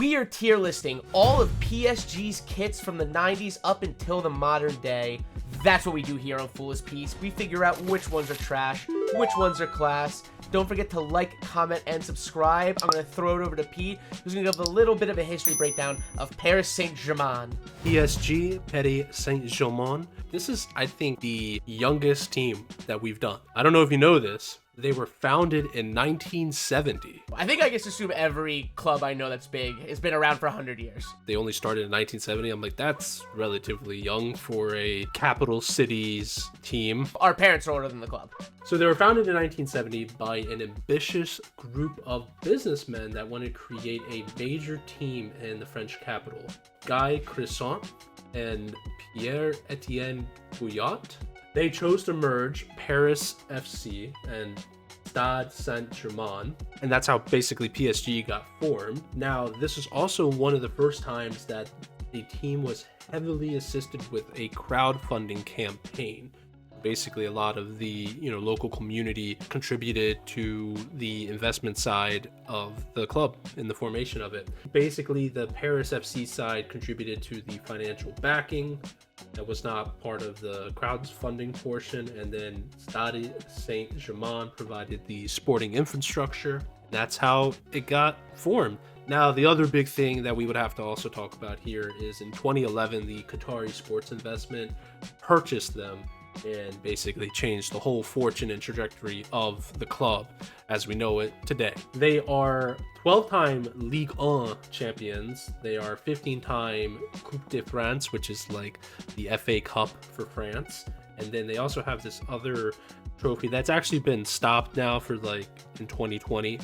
We are tier listing all of PSG's kits from the 90s up until the modern day. That's what we do here on Foolish Piece. We figure out which ones are trash, which ones are class. Don't forget to like, comment, and subscribe. I'm going to throw it over to Pete, who's going to give a little bit of a history breakdown of Paris Saint-Germain. PSG, Paris Saint-Germain. This is, I think, the youngest team that we've done. I don't know if you know this. They were founded in 1970. I think I just assume every club I know that's big has been around for 100 years. They only started in 1970. I'm like, that's relatively young for a capital cities team. Our parents are older than the club. So they were founded in 1970 by an ambitious group of businessmen that wanted to create a major team in the French capital. Guy Cresson and Pierre-Etienne Gouillat. They chose to merge Paris FC and Stade Saint-Germain, and that's how basically PSG got formed. Now, this is also one of the first times that the team was heavily assisted with a crowdfunding campaign. Basically, a lot of the local community contributed to the investment side of the club in the formation of it. Basically, the Paris FC side contributed to the financial backing that was not part of the crowdfunding portion, and then Stade Saint-Germain provided the sporting infrastructure. That's how it got formed. Now, the other big thing that we would have to also talk about here is in 2011, the Qatari Sports Investment purchased them and basically changed the whole fortune and trajectory of the club as we know it today. They are 12-time Ligue 1 champions. They are 15-time Coupe de France, which is like the FA Cup for France. And then they also have this other trophy that's actually been stopped now for like in 2020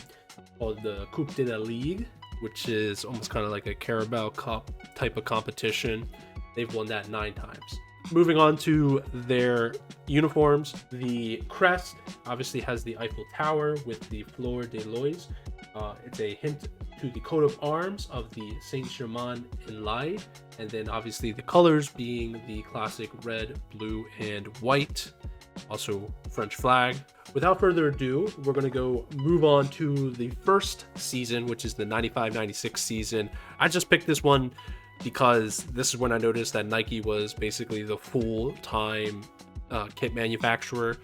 called the Coupe de la Ligue, which is almost kind of like a Carabao Cup type of competition. They've won that 9 times. Moving on to their uniforms, the crest obviously has the Eiffel Tower with the Fleur de Lis. It's a hint to the coat of arms of the Saint-Germain-en-Laye, and then obviously the colors being the classic red, blue, and white, also French flag. Without further ado, we're going to go move on to the first season, which is the 95-96 season. I just picked this one because this is when I noticed that Nike was basically the full-time kit manufacturer.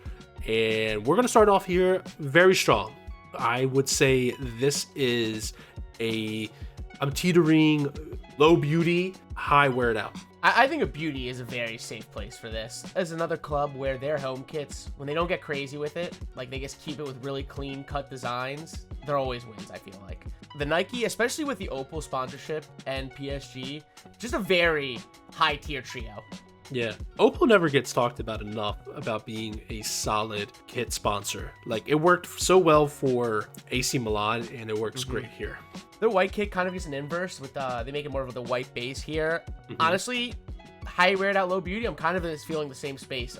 And we're going to start off here very strong. I would say this is I'm teetering low beauty, high wear it out. I think a beauty is a very safe place for this. As another club where their home kits, when they don't get crazy with it, like they just keep it with really clean cut designs, they're always wins, I feel like. The Nike, especially with the Opel sponsorship and PSG, just a very high tier trio. Yeah, Opel never gets talked about enough about being a solid kit sponsor. Like, it worked so well for AC Milan, and it works great here. Their white kit kind of is an inverse with they make it more of the white base here. Honestly, high wear it out, low beauty. I'm kind of feeling the same space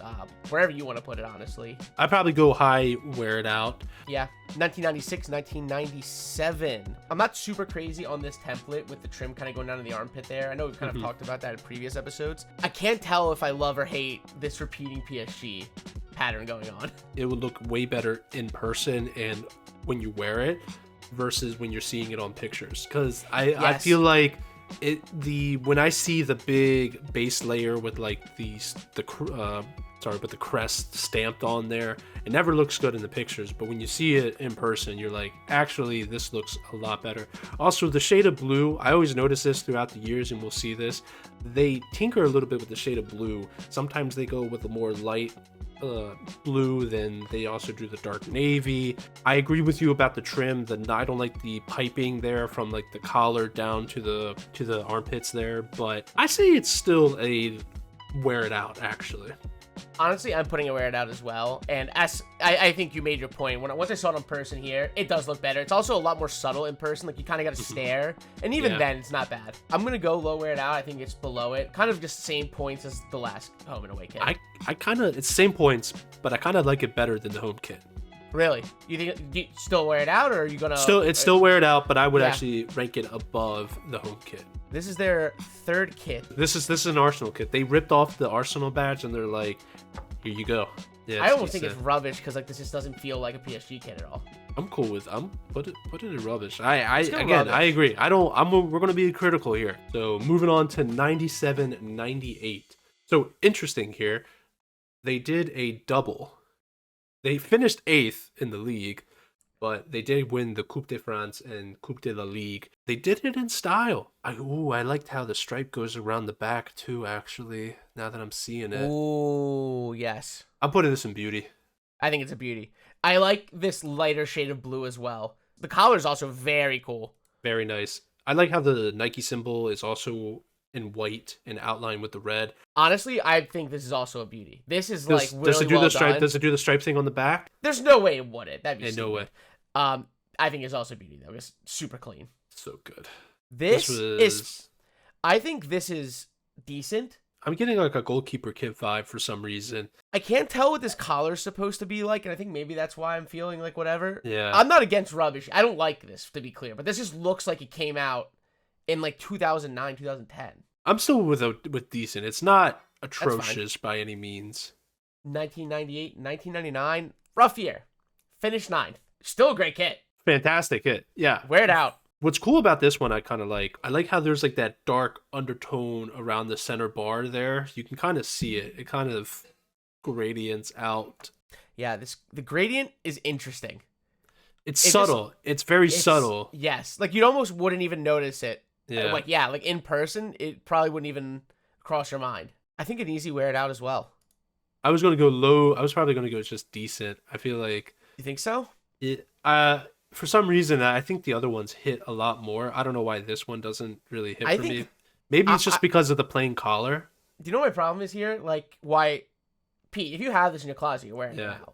wherever you want to put it. Honestly, I'd probably go high wear it out. Yeah, 1996, 1997. I'm not super crazy on this template with the trim kind of going down to the armpit there. I know we've kind of talked about that in previous episodes. I can't tell if I love or hate this repeating PSG pattern going on. It would look way better in person and when you wear it versus when you're seeing it on pictures, because I feel like when I see the big base layer with like the crest stamped on there, it never looks good in the pictures, but when you see it in person, you're like, actually this looks a lot better. Also, the shade of blue, I always notice this throughout the years, and we'll see this, they tinker a little bit with the shade of blue. Sometimes they go with a more light blue, then they also do the dark navy. I agree with you about the trim. I don't like the piping there from like the collar down to the armpits there, but I say it's still a wear it out actually. Honestly, I'm putting a wear it out as well, and as I think you made your point. Once I saw it in person here, it does look better. It's also a lot more subtle in person. Like, you kind of got to stare, and even then, it's not bad. I'm gonna go low wear it out. I think it's below it, kind of just the same points as the last home and away kit. I kind of, it's same points, but I kind of like it better than the home kit. Really? You think you still wear it out, or are you gonna still wear it out, but I would actually rank it above the home kit. This is their third kit. This is an Arsenal kit. They ripped off the Arsenal badge and they're like, here you go. Yeah, I it's almost think it's decent. rubbish because like this just doesn't feel like a PSG kit at all. I'm cool with. Put it in rubbish. I go again, I rubbish. agree. We're gonna be critical here. So moving on to 97, 98. So interesting here. They did a double. They finished 8th in the league, but they did win the Coupe de France and Coupe de la Ligue. They did it in style. I liked how the stripe goes around the back too, actually, now that I'm seeing it. Ooh, yes. I'm putting this in beauty. I think it's a beauty. I like this lighter shade of blue as well. The collar is also very cool. Very nice. I like how the Nike symbol is also in white and outlined with the red. Honestly, I think this is also a beauty. This is like really does it do well the stripe? done. Does it do the stripe thing on the back? There's no way it wouldn't. That'd be No way. I think it's also a beauty though. It's super clean. So good. This was... is. I think this is decent. I'm getting like a goalkeeper kit vibe for some reason. I can't tell what this collar's supposed to be like, and I think maybe that's why I'm feeling like whatever. Yeah. I'm not against rubbish. I don't like this, to be clear, but this just looks like it came out in like 2009, 2010. I'm still with decent. It's not atrocious by any means. 1998, 1999, rough year. Finished 9th. Still a great kit. Fantastic hit. Yeah. Wear it out. What's cool about this one, I kind of like. I like how there's like that dark undertone around the center bar there. You can kind of see it. It kind of gradients out. Yeah, the gradient is interesting. It's subtle. It's very subtle. Yes. Like, you almost wouldn't even notice it. Yeah. Like in person, it probably wouldn't even cross your mind. I think an easy wear it out as well. I was going to go low. I was probably going to go just decent. I feel like... You think so? For some reason, I think the other ones hit a lot more. I don't know why this one doesn't really hit for me. Maybe it's just because of the plain collar. Do you know what my problem is here? Like, why... Pete, if you have this in your closet, you're wearing it now.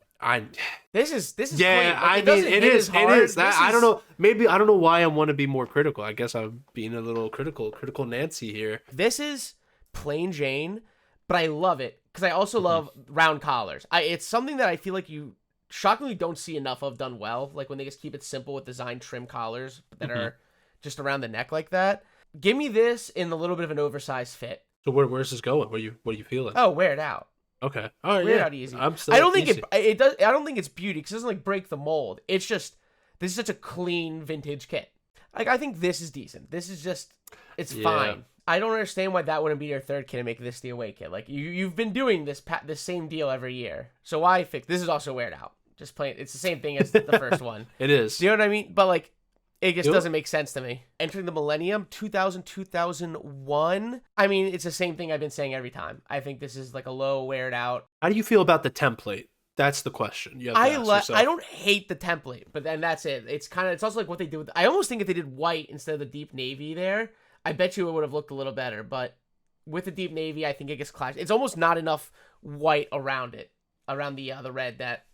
This is yeah. Like, I mean, it is. I don't know. Maybe I don't know why I want to be more critical. I guess I'm being a little critical Nancy here. This is plain Jane, but I love it because I also love round collars. It's something that I feel like you shockingly don't see enough of done well. Like when they just keep it simple with design trim collars that are just around the neck like that. Give me this in a little bit of an oversized fit. So where's this going? What are you feeling? Oh, wear it out. Okay. All right. Wear it out easy. I don't think it does. I don't think it's beauty because it doesn't like break the mold. It's just this is such a clean vintage kit. Like I think this is decent. This is just it's fine. I don't understand why that wouldn't be your third kit and make this the away kit. Like you've been doing this same deal every year. So why fix this? Is also wear it out. Just plain. It's the same thing as the first one. It is. Do you know what I mean? But like. It just doesn't make sense to me. Entering the millennium, 2000, 2001. I mean, it's the same thing I've been saying every time. I think this is like a low, wear it out. How do you feel about the template? That's the question. You have to ask yourself. I don't hate the template, but then that's it. It's also like what they do. I almost think if they did white instead of the deep navy there, I bet you it would have looked a little better. But with the deep navy, I think it gets clashed. It's almost not enough white around it, around the red that,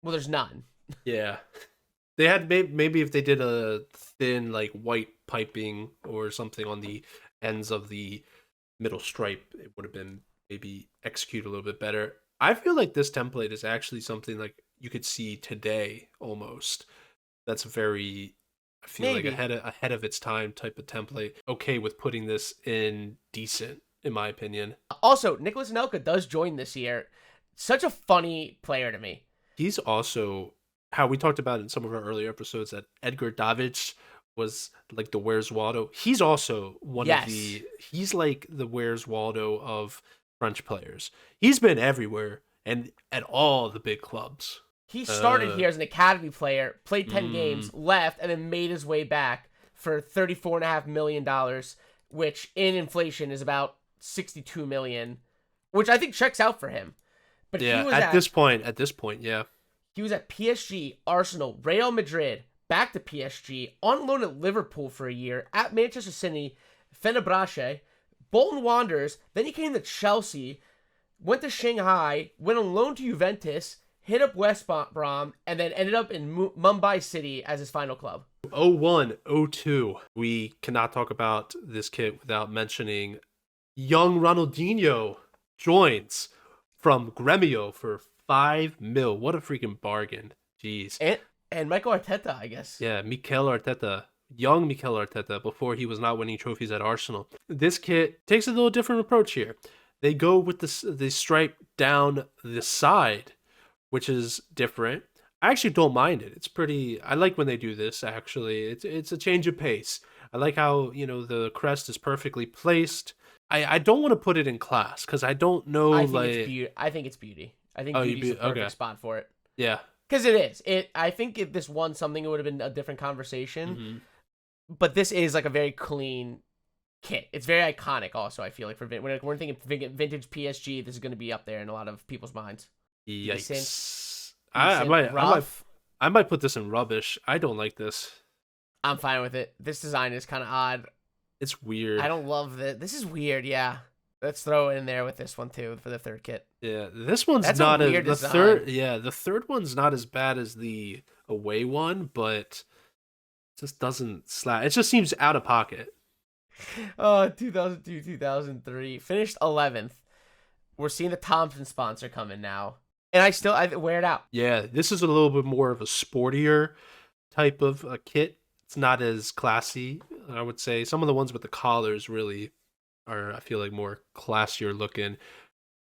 well, there's none. Yeah. They had maybe if they did a thin like white piping or something on the ends of the middle stripe, it would have been maybe executed a little bit better. I feel like this template is actually something like you could see today almost. That's very, I feel like ahead of its time type of template. Okay with putting this in decent, in my opinion. Also, Nicholas Anelka does join this year. Such a funny player to me. He's also... how we talked about in some of our earlier episodes that Edgar Davids was like the Where's Waldo. He's also he's like the Where's Waldo of French players. He's been everywhere and at all the big clubs. He started here as an academy player, played 10 games, left, and then made his way back for $34.5 million, which in inflation is about $62 million, which I think checks out for him. But yeah, he was at this point, yeah. He was at PSG, Arsenal, Real Madrid, back to PSG, on loan at Liverpool for a year, at Manchester City, Fenerbahce, Bolton Wanderers, then he came to Chelsea, went to Shanghai, went on loan to Juventus, hit up West Brom, and then ended up in Mumbai City as his final club. 01-02. We cannot talk about this kit without mentioning young Ronaldinho joins from Gremio for $5 million. What a freaking bargain. Jeez. And Michael Arteta, I guess. Yeah, Mikel Arteta. Young Mikel Arteta before he was not winning trophies at Arsenal. This kit takes a little different approach here. They go with the stripe down the side. which is different. I actually don't mind it. It's pretty. I like when they do this. Actually, it's a change of pace. I like how the crest is perfectly placed. I don't want to put it in class because I don't know I think it's like. beauty. I think it's beauty. I think Oh, beauty's the perfect okay. spot for it. Yeah. Because it is. I think if this won something, it would have been a different conversation. Hmm. But this is like a very clean kit. It's very iconic. Also, I feel like when we're thinking vintage PSG, this is going to be up there in a lot of people's minds. Yikes. Decent, I might put this in rubbish. I don't like this. I'm fine with it. This design is kind of odd. It's weird. I don't love this. This is weird. Yeah. Let's throw it in there with this one too for the third kit. Yeah, this one's That's not a weird the design. third. Yeah, the third one's not as bad as the away one, but it just doesn't slap. It just seems out of pocket. 2002, 2003. Finished 11th. We're seeing the Thompson sponsor coming now. And I wear it out. Yeah, this is a little bit more of a sportier type of kit. It's not as classy, I would say. Some of the ones with the collars really are, I feel like, more classier looking.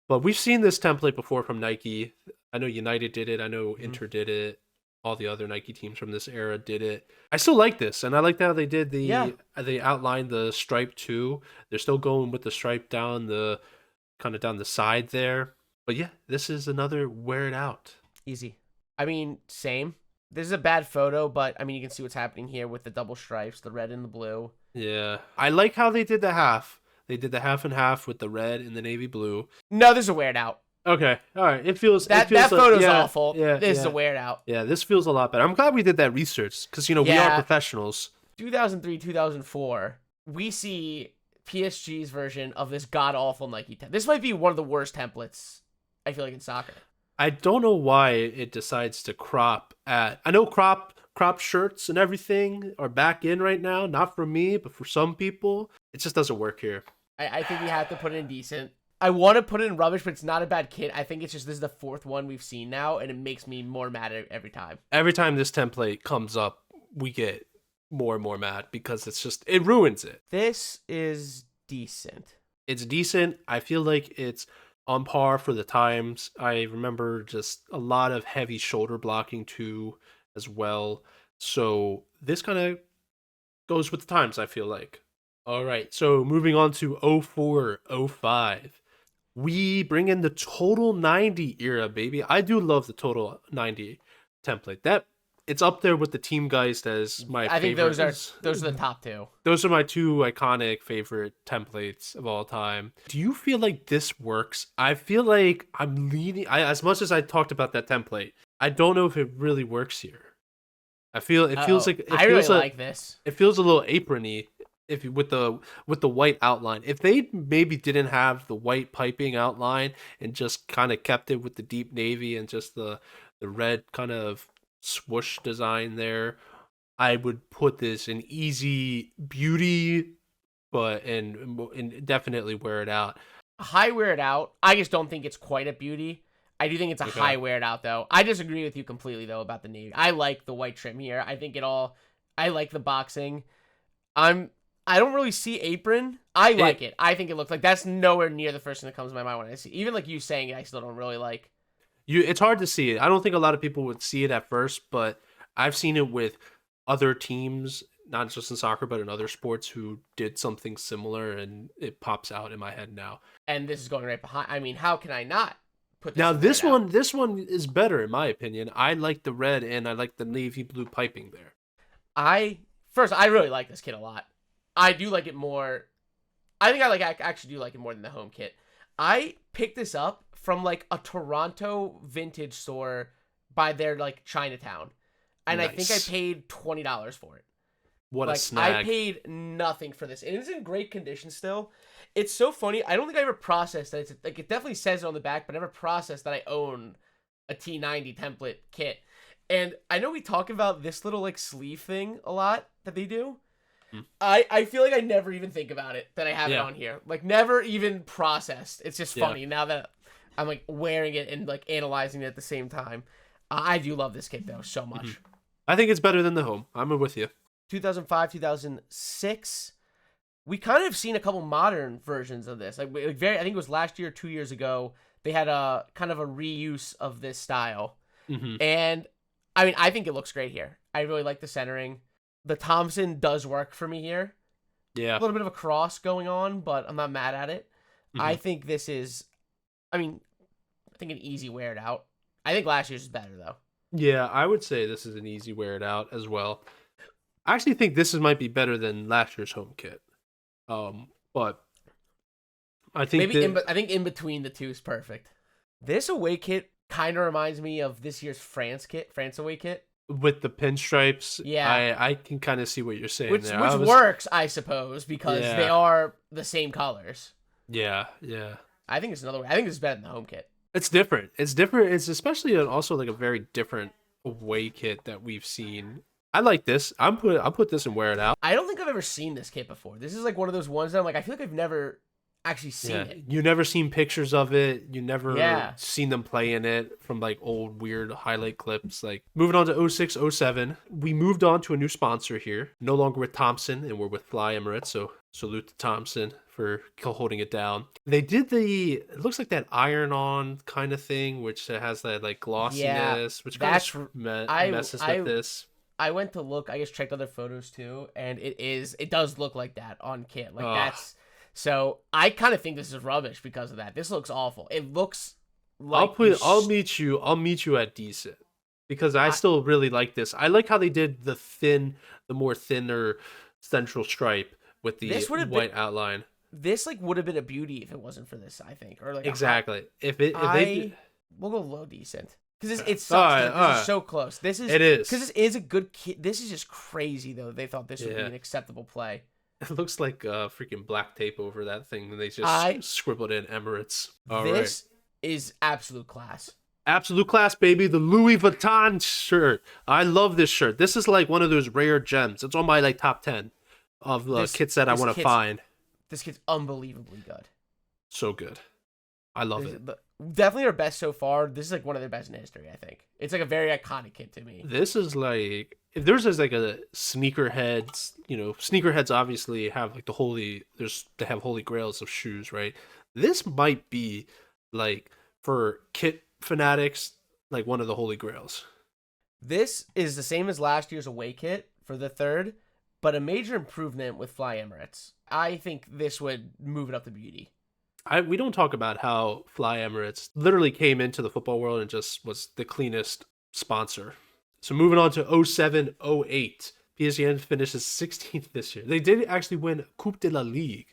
But we've seen this template before from Nike. I know United did it. I know Inter did it. All the other Nike teams from this era did it. I still like this, and I like how they did they outlined the stripe too. They're still going with the stripe down the side there. But yeah, this is another wear it out. Easy. I mean, same. This is a bad photo, but I mean, you can see what's happening here with the double stripes, the red and the blue. Yeah. I like how they did the half. They did the half and half with the red and the navy blue. No, this is a wear it out. Okay. All right. It feels that like, photo's awful. Yeah. This is a wear it out. Yeah, this feels a lot better. I'm glad we did that research because we are professionals. 2003, 2004, we see PSG's version of this god awful Nike template. This might be one of the worst templates, I feel like, in soccer. I don't know why it decides to crop at. I know crop shirts and everything are back in right now. Not for me, but for some people, it just doesn't work here. I think we have to put it in decent. I want to put it in rubbish, but it's not a bad kit. I think it's just this is the fourth one we've seen now, and it makes me more mad every time. Every time this template comes up, we get more and more mad because it ruins it. This is decent. It's decent. I feel like it's on par for the times. I remember just a lot of heavy shoulder blocking too as well. So this kind of goes with the times, I feel like. All right, so moving on to 04, 05. We bring in the Total 90 era, baby. I do love the Total 90 template. It's up there with the Team Geist as my favorite. I think those are the top two. Those are my two iconic favorite templates of all time. Do you feel like this works? I feel like I'm leaning. As much as I talked about that template, I don't know if it really works here. It feels like I really like this. It feels a little aprony with the white outline. If they maybe didn't have the white piping outline and just kind of kept it with the deep navy and just the red kind of swoosh design there, I would put this in easy beauty, but and definitely wear it out. High wear it out. I just don't think it's quite a beauty. I do think it's a high wear it out though. I disagree with you completely though about the navy. I like the white trim here. I think I like the boxing. I don't really see apron. I like it. I think it looks like that's nowhere near the first thing that comes to my mind when I see. Even like you saying it, I still don't really like. It's hard to see it. I don't think a lot of people would see it at first, but I've seen it with other teams, not just in soccer, but in other sports who did something similar, and it pops out in my head now. And this is going right behind. I mean, how can I not put this? Now this one is better in my opinion. I like the red and I like the navy blue piping there. I really like this kit a lot. I do like it more. I think I actually do like it more than the home kit. I picked this up from like a Toronto vintage store by their like Chinatown, and nice. I think I paid $20 for it. What a snag! I paid nothing for this, and it's in great condition still. It's so funny. I don't think I ever processed that. It's like it definitely says it on the back, but I never processed that I own a T90 template kit. And I know we talk about this little like sleeve thing a lot that they do. I feel like I never even think about it, that I have it on here. Like, never even processed. It's just funny now that I'm, like, wearing it and, like, analyzing it at the same time. I do love this kit, though, so much. Mm-hmm. I think it's better than the home. I'm with you. 2005, 2006. We kind of seen a couple modern versions of this. I think it was last year or 2 years ago. They had a kind of a reuse of this style. Mm-hmm. And I mean, I think it looks great here. I really like the centering. The Thompson does work for me here. Yeah. A little bit of a cross going on, but I'm not mad at it. Mm-hmm. I think this is, I mean, I think an easy wear it out. I think last year's is better, though. Yeah, I would say this is an easy wear it out as well. I actually think might be better than last year's home kit. But I think I think in between the two is perfect. This away kit kind of reminds me of this year's France away kit. With the pinstripes, yeah, I can kind of see what you're saying which there. Works, I suppose, because they are the same colors. Yeah. I think it's another way. I think this is better than the home kit. It's different. It's different. It's especially also like a very different away kit that we've seen. I like this. I'll put this and wear it out. I don't think I've ever seen this kit before. This is like one of those ones that I'm like, I feel like I've never actually seen it. You never seen pictures of it. You never seen them play in it from like old weird highlight clips. Like moving on to 06, 07, we moved on to a new sponsor here. No longer with Thompson, and we're with Fly Emirates. So salute to Thompson for holding it down. They did it looks like that iron-on kind of thing, which has that like glossiness, which kind of messes with this. I went to look. I just checked other photos too, and it does look like that on kit. Like that's. So I kind of think this is rubbish because of that. This looks awful. It looks like I'll meet you at decent because I still really like this. I like how they did the more thinner central stripe with the white outline. This like would have been a beauty if it wasn't for this, I think. Or like exactly. We'll go low decent. Because it sucks. This is so close. It is. Because this is a good kit. This is just crazy, though. They thought this would be an acceptable play. It looks like freaking black tape over that thing. And they just scribbled in Emirates. This is absolute class. Absolute class, baby. The Louis Vuitton shirt. I love this shirt. This is like one of those rare gems. It's on my like top 10 of kits that I want to find. This kit's unbelievably good. So good. I love it. Definitely our best so far. This is like one of their best in history, I think. It's like a very iconic kit to me. This is like, if there's like a sneakerheads, sneakerheads obviously have like they have holy grails of shoes, right? This might be like for kit fanatics, like one of the holy grails. This is the same as last year's away kit for the third, but a major improvement with Fly Emirates. I think this would move it up to beauty. We don't talk about how Fly Emirates literally came into the football world and just was the cleanest sponsor. So moving on to 07-08, PSG finishes 16th this year. They did actually win Coupe de la Ligue.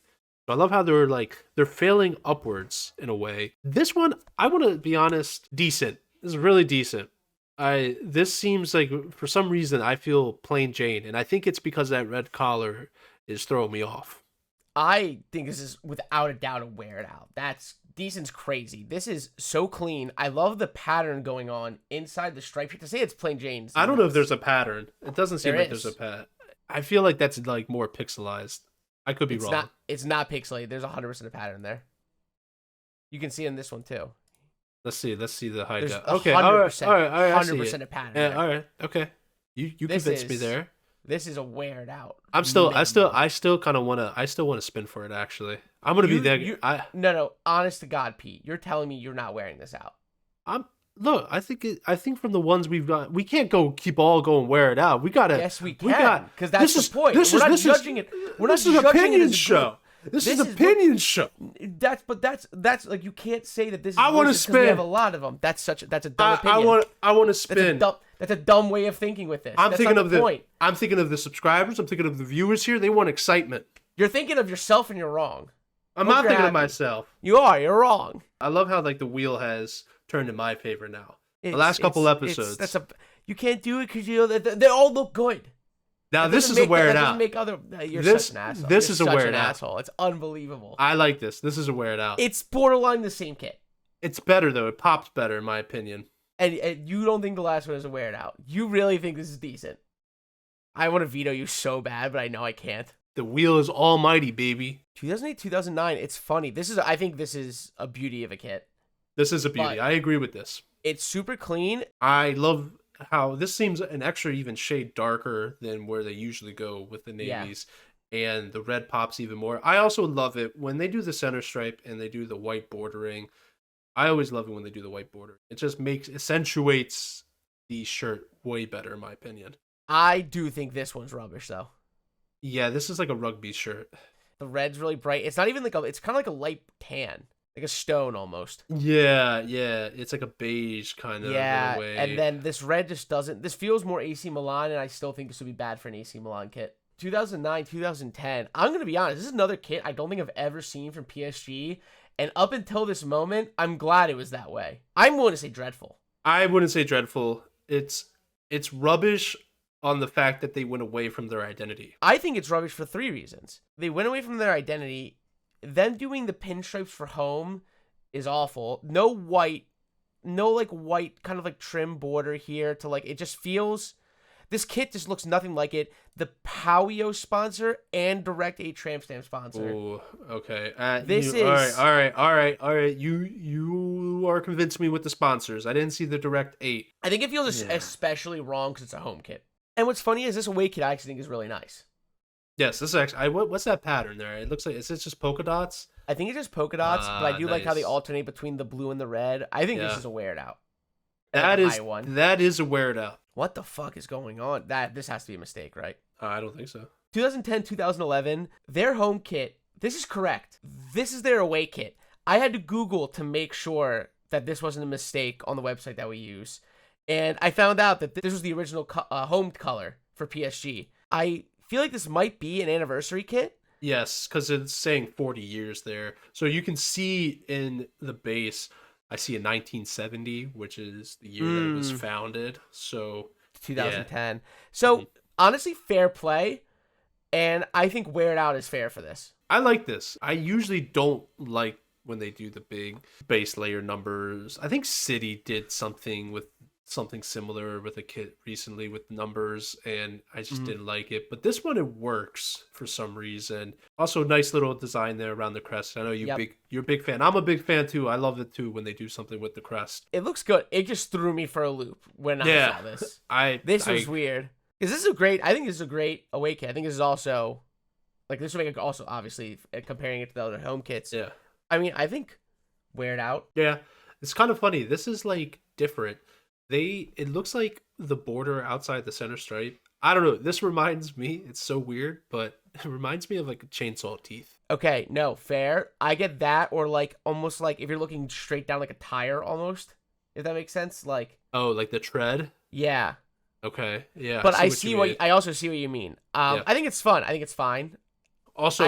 So I love how they're failing upwards in a way. This one, I want to be honest, decent. This is really decent. This seems like for some reason I feel plain Jane, and I think it's because that red collar is throwing me off. I think this is without a doubt a wear it out. That's decent's crazy. This is so clean. I love the pattern going on inside the stripe. To say it's plain Jane's. I don't know if there's a pattern. It doesn't seem like there's a pattern. I feel like that's like more pixelized. I could be wrong. It's not pixelated. There's 100% a pattern there. You can see in this one too. Let's see the high def. Okay, 100% a pattern. Yeah, all right, okay. You convinced me there. This is a wear it out. I still kind of want to spin for it actually. I'm going to be there. No, honest to God, Pete, you're telling me you're not wearing this out. Look, I think from the ones we've got, we can't keep all going wear it out. We got to. Yes, we can. Because that's the point. We're not judging it. This is an opinion show. This is an opinion show. That's like, you can't say that this is. I want to spin. We have a lot of them. That's a dumb opinion. I want to spin. That's a dumb way of thinking with this. I'm thinking of the subscribers. I'm thinking of the viewers here. They want excitement. You're thinking of yourself and you're wrong. I'm not thinking of myself. You are. You're wrong. I love how like the wheel has turned in my favor now. The last couple episodes. You can't do it because they all look good. Now this is a wear it out. You're such an asshole. This is a wear it out. Asshole. It's unbelievable. I like this. This is a wear it out. It's borderline the same kit. It's better though. It pops better in my opinion. And you don't think the last one is a wear it out. You really think this is decent. I want to veto you so bad, but I know I can't. The wheel is almighty, baby. 2008, 2009. It's funny. I think this is a beauty of a kit. This is a beauty. I agree with this. It's super clean. I love how this seems an extra even shade darker than where they usually go with the navies. Yeah. And the red pops even more. I also love it when they do the center stripe and they do the white bordering. I always love it when they do the white border. It just accentuates the shirt way better, in my opinion. I do think this one's rubbish, though. Yeah, this is like a rugby shirt. The red's really bright. It's not even like it's kind of like a light tan, like a stone almost. Yeah, it's like a beige kind of in a way. And then this red just doesn't. This feels more AC Milan, and I still think this would be bad for an AC Milan kit. 2009, 2010. I'm gonna be honest. This is another kit I don't think I've ever seen from PSG, and up until this moment, I'm glad it was that way. I'm willing to say dreadful. I wouldn't say dreadful. It's rubbish on the fact that they went away from their identity. I think it's rubbish for 3 reasons. They went away from their identity. Them doing the pinstripes for home is awful. No white kind of like trim border here to like, it just feels, this kit just looks nothing like it. The Powio sponsor and Direct 8 tramp stamp sponsor. Oh, okay. All right. You are convincing me with the sponsors. I didn't see the Direct 8. I think it feels especially wrong because it's a home kit. And what's funny is this away kit I actually think is really nice. Yes, this is actually. What's that pattern there? It looks like, is it just polka dots? I think it's just polka dots, but I do like how they alternate between the blue and the red. I think this is a wear it out. That is a wear it out. What the fuck is going on? This has to be a mistake, right? I don't think so. 2010, 2011, their home kit. This is correct. This is their away kit. I had to Google to make sure that this wasn't a mistake on the website that we use. And I found out that this was the original home color for PSG. I feel like this might be an anniversary kit. Yes, because it's saying 40 years there. So you can see in the base, I see a 1970, which is the year that it was founded. So 2010. So honestly, fair play. And I think Wear It Out is fair for this. I like this. I usually don't like when they do the big base layer numbers. I think City did something similar with a kit recently with numbers, and I just didn't like it. But this one, it works for some reason. Also, nice little design there around the crest. I know you're a big fan. I'm a big fan too. I love it too when they do something with the crest. It looks good. It just threw me for a loop when I saw this. This was weird. Because this is I think this is a great away kit. I think this is also, like, this would make it also, obviously, comparing it to the other home kits. Yeah. I mean, I think Wear It Out. Yeah. It's kind of funny. This is, like, different. It looks like the border outside the center stripe. I don't know. This reminds me, it's so weird, but it reminds me of, like, chainsaw teeth. Okay, no, fair. I get that, or, like, almost like if you're looking straight down like a tire almost, if that makes sense. Like, oh, like the tread? Yeah. Okay, yeah. But I also see what you mean. I think it's fun. I think it's fine. Also,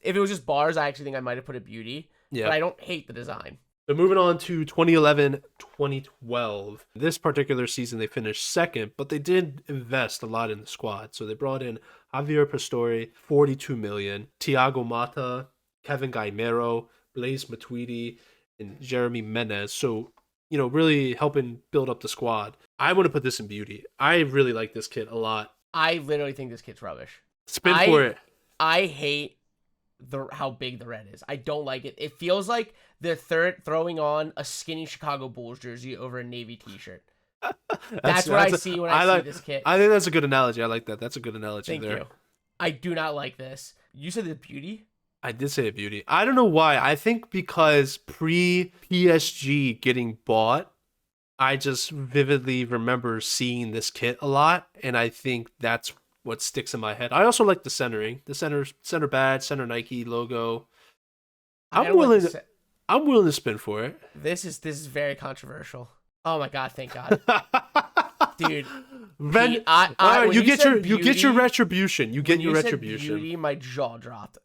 if it was just bars, I actually think I might have put it beauty. Yeah. But I don't hate the design. So moving on to 2011, 2012. This particular season, they finished second, but they did invest a lot in the squad. So they brought in Javier Pastore, 42 million, Thiago Mata, Kevin Gaimero, Blaise Matuidi, and Jeremy Menez. So, really helping build up the squad. I want to put this in beauty. I really like this kit a lot. I literally think this kit's rubbish. Spin for it. I hate how big the red is. I don't like it. It feels like they're throwing on a skinny Chicago Bulls jersey over a Navy t-shirt. That's what I see when I see this kit. I think that's a good analogy. I like that. That's a good analogy. Thank you. I do not like this. You said the beauty? I did say a beauty. I don't know why. I think because pre-PSG getting bought, I just vividly remember seeing this kit a lot, and I think that's what sticks in my head. I also like the centering, the center badge, center Nike logo. I'm willing to spin for it. This is very controversial. Oh my god! Thank God, dude. You get your retribution. You get your retribution. Beauty, my jaw dropped.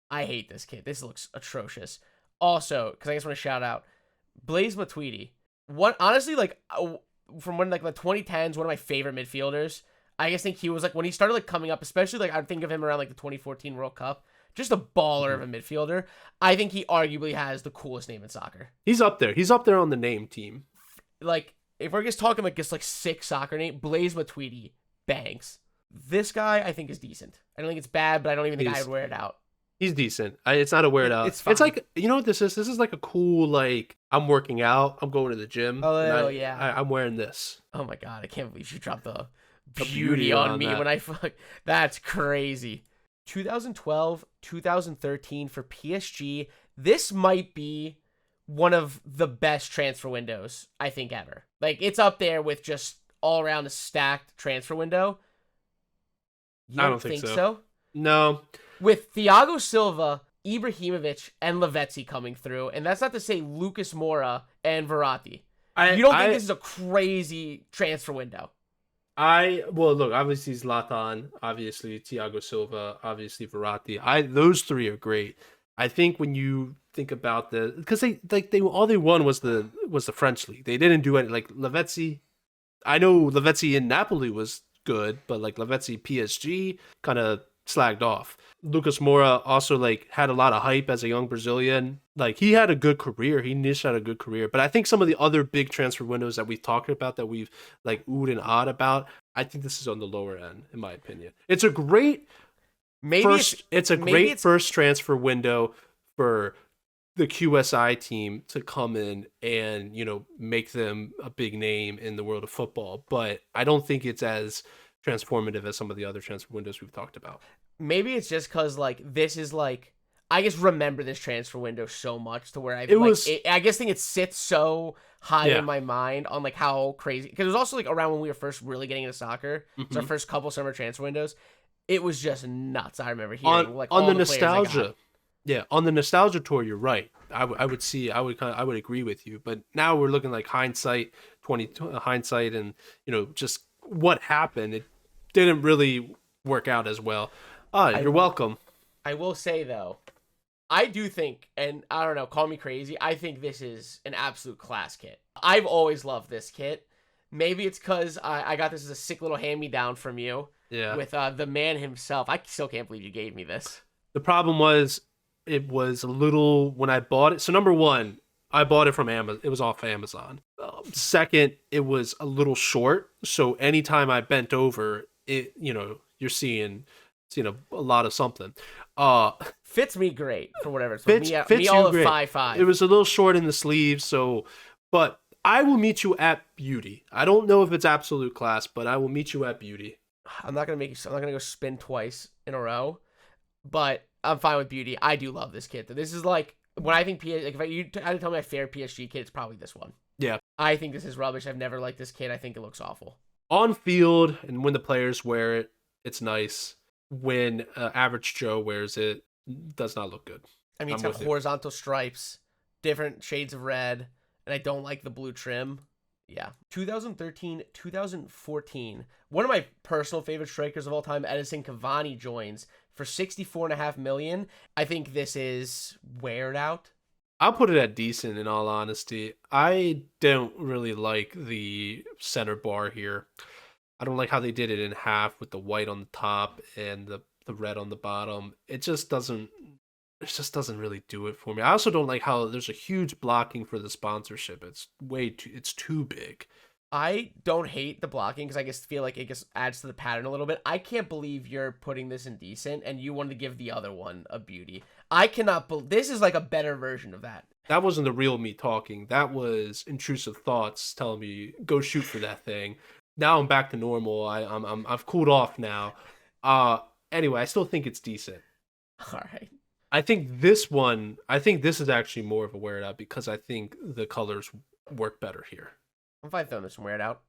I hate this kid. This looks atrocious. Also, because I just want to shout out Blaise Matuidi. Honestly, like from when like the 2010s, one of my favorite midfielders. I just think he was like when he started like coming up, especially like I think of him around like the 2014 World Cup. Just a baller of a midfielder. I think he arguably has the coolest name in soccer. He's up there. He's up there on the name team. Like, if we're just talking like sick soccer name, Blaise Matuidi bangs. This guy I think is decent. I don't think it's bad, but I don't even think I would wear it out. He's decent. It's not a wear it out. It's fine. It's like, you know what this is? This is like a cool, like, I'm working out. I'm going to the gym. Oh, yeah. I'm wearing this. Oh my God. I can't believe you dropped the beauty on me when I fuck. That's crazy. 2012, 2013 for PSG. This might be one of the best transfer windows, I think, ever. Like, it's up there with just all around a stacked transfer window. You I don't don't think think so. so? No. With Thiago Silva, Ibrahimovic, and Lavezzi coming through, and that's not to say Lucas Moura and Verratti. You don't think this is a crazy transfer window? Well, look, obviously Zlatan, obviously Thiago Silva, obviously Verratti. Those three are great. I think when you think about because they all they won was the French league. They didn't do any, like Lavezzi. I know Lavezzi in Napoli was good, but like Lavezzi PSG kind of slagged off. Lucas Moura also like had a lot of hype as a young Brazilian. Like he had a good career. He niched had a good career. But I think some of the other big transfer windows that we've talked about, that we've like oohed and ahhed about, I think this is on the lower end, in my opinion. It's a great first transfer window for the QSI team to come in and, make them a big name in the world of football. But I don't think it's as transformative as some of the other transfer windows we've talked about. Maybe it's just because, like, this is, like, I just remember this transfer window so much to where I guess think it sits so high in my mind on, like, how crazy. Because it was also, like, around when we were first really getting into soccer. Mm-hmm. It's our first couple summer transfer windows. It was just nuts. I remember hearing, on the nostalgia. Yeah, on the nostalgia tour, you're right. I would agree with you. But now we're looking like hindsight, and just what happened. It didn't really work out as well. You're welcome. I will say though, I do think, and I don't know, call me crazy, I think this is an absolute class kit. I've always loved this kit. Maybe it's because I got this as a sick little hand-me-down from you. Yeah. With the man himself. I still can't believe you gave me this. The problem was, it was a little, when I bought it. So number one, I bought it from Amazon. It was off Amazon. Second, it was a little short. So anytime I bent over, it, you're seeing a lot of something. Fits me great for whatever. Fits me all great. 5'5". It was a little short in the sleeves. So, but I will meet you at beauty. I don't know if it's absolute class, but I will meet you at beauty. I'm not gonna go spin twice in a row, but I'm fine with beauty. I do love this kit. This is like, when I think if you had to tell me my favorite PSG kit, it's probably this one. Yeah. I think this is rubbish. I've never liked this kit. I think it looks awful. On field, and when the players wear it, it's nice. When average Joe wears it, does not look good. I mean, it's got horizontal stripes, different shades of red, and I don't like the blue trim. Yeah. 2013, 2014. One of my personal favorite strikers of all time, Edison Cavani, joins for $64.5 million. I think this is weared out. I'll put it at decent, in all honesty. I don't really like the center bar here. I don't like how they did it in half with the white on the top and the red on the bottom. It just doesn't really do it for me. I also don't like how there's a huge blocking for the sponsorship. It's too big. I don't hate the blocking because I just feel like it just adds to the pattern a little bit. I can't believe you're putting this in decent and you wanted to give the other one a beauty. I cannot believe this is like a better version of that. That wasn't the real me talking. That was intrusive thoughts telling me go shoot for that thing. Now I'm back to normal. I've cooled off now. Anyway, I still think it's decent. All right. I think this is actually more of a wear it out because I think the colors work better here. I'm fine throwing this one wear it out.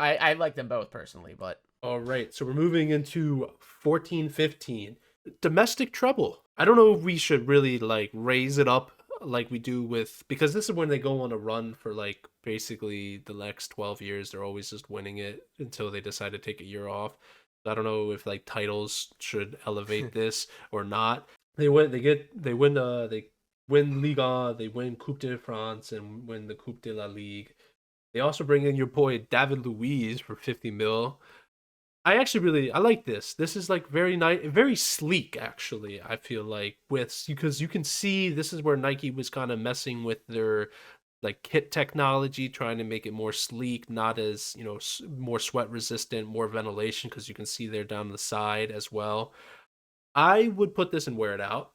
I like them both personally, but. All right, so we're moving into 14-15. Domestic trouble. I don't know if we should really like raise it up like we do because this is when they go on a run for like basically the next 12 years. They're always just winning it until they decide to take a year off. I don't know if like titles should elevate this or not. They win Liga, they win Coupe de France, and win the Coupe de la Ligue. They also bring in your boy David Luiz for 50 mil. I like this. This is like very nice, very sleek actually. I feel like because you can see this is where Nike was kind of messing with their like kit technology, trying to make it more sleek, not as, more sweat resistant, more ventilation, because you can see there down the side as well. I would put this and wear it out.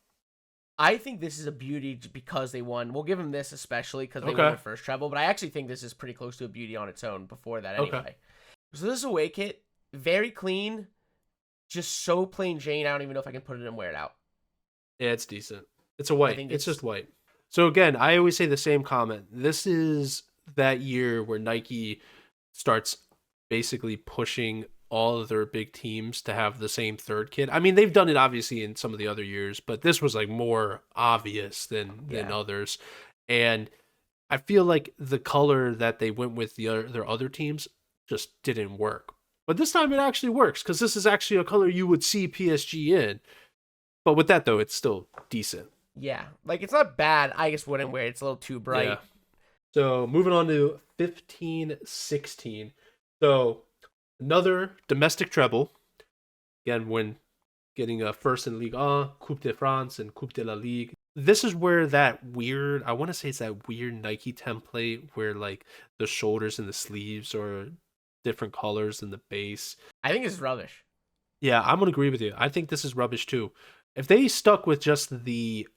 I think this is a beauty because they won. We'll give them this especially because they won their first treble, but I actually think this is pretty close to a beauty on its own before that anyway. Okay. So this is a away kit, very clean, just so plain Jane. I don't even know if I can put it and wear it out. Yeah, it's decent. It's a white. It's just white. So again, I always say the same comment. This is that year where Nike starts basically pushing all of their big teams to have the same third kit. I mean, they've done it obviously in some of the other years, but this was like more obvious than Yeah. others. And I feel like the color that they went with their other teams just didn't work. But this time it actually works because this is actually a color you would see PSG in. But with that though, it's still decent. Yeah. Like, it's not bad. I just wouldn't wear it. It's a little too bright. Yeah. So moving on to 15-16. So another domestic treble. Again, when getting a first in Ligue 1, Coupe de France, and Coupe de la Ligue. This is where that weird, I want to say it's that weird Nike template where like the shoulders and the sleeves are different colors than the base. I think this is rubbish. Yeah, I'm going to agree with you. I think this is rubbish too. If they stuck with just the